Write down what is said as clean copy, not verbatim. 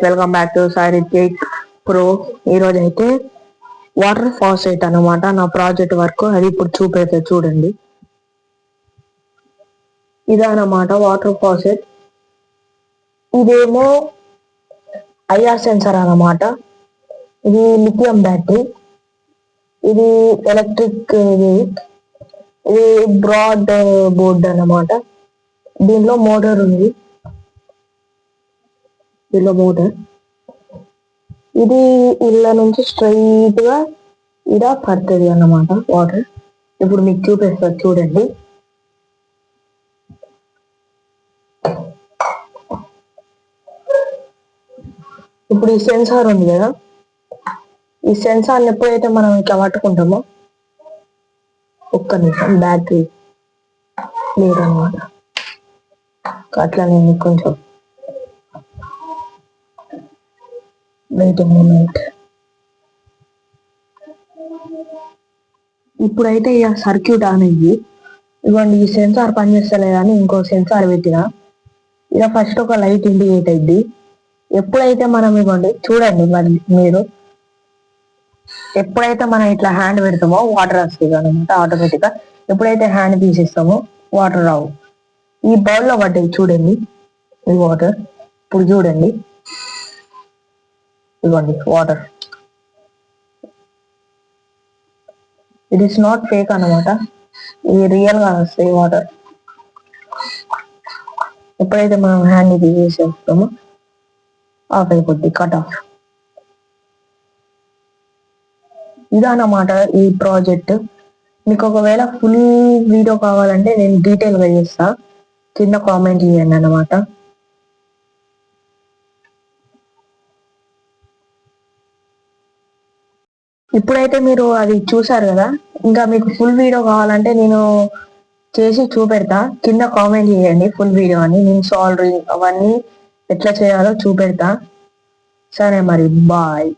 Welcome back to Sai Ritvik pro. ఈరోజు అయితే water faucet అనమాట నా ప్రాజెక్ట్ వర్క్. అది ఇప్పుడు చూపెడితే చూడండి. ఇదన్నమాట వాటర్ ఫాసెట్. ఇదేమో ఐఆర్ సెన్సర్ అన్నమాట. ఇది లిథియం బ్యాటరీ. ఇది ఎలక్ట్రిక్. ఇది బ్రాడ్ బోర్డ్ అన్నమాట. దీనిలో మోటార్ ఉంది. ఇది ఇళ్ళ నుంచి స్ట్రైట్ గా ఇలా పడుతుంది అన్నమాట వాటర్. ఇప్పుడు మీకు చూపిస్తారు చూడండి. ఇప్పుడు ఈ సెన్సార్ ఉంది కదా, ఈ సెన్సార్ని ఎప్పుడైతే మనం ఇట్లా పట్టుకుంటామో, ఒక్క నిమిషం బ్యాటరీ లేదన్నమాట. అట్లా నేను కొంచెం వెయిట్ మూమెంట్. ఇప్పుడైతే ఇక సర్క్యూట్ ఆన్ అయ్యి, ఇవ్వండి ఈ సెన్సార్ పనిచేస్తలేదని ఇంకో సెన్సార్ పెట్టిన. ఇక ఫస్ట్ ఒక లైట్ ఇండికేట్ అయింది. ఎప్పుడైతే మనం ఇవ్వండి చూడండి, మరి మీరు ఎప్పుడైతే మనం ఇట్లా హ్యాండ్ పెడతామో వాటర్ వస్తుంది అనమాట ఆటోమేటిక్గా. ఎప్పుడైతే హ్యాండ్ తీసేస్తామో వాటర్ రావు. ఈ బౌల్లో పడ్డాయి చూడండి ఈ వాటర్. ఇప్పుడు చూడండి, ఇవ్వండి water. It is not fake అనమాట, ఇది రియల్ గా వస్తాయి వాటర్. ఎప్పుడైతే మనం హ్యాండ్ తీసేస్తామో ఆఫ్ అయిపోద్ది, కట్ ఆఫ్. ఇదన్నమాట ఈ ప్రాజెక్ట్. మీకు ఒకవేళ ఫుల్ వీడియో కావాలంటే నేను డీటెయిల్ గా చేస్తా, కింద కామెంట్ చేయండి అన్నమాట. ఇప్పుడైతే మీరు అది చూసారు కదా, ఇంకా మీకు ఫుల్ వీడియో కావాలంటే నేను చేసి చూపెడతా. కింద కామెంట్ చేయండి ఫుల్ వీడియో అని, నేను సాల్డరింగ్ అవన్నీ ఎట్లా చేయాలో చూపెడతా. సరే మరి, బాయ్.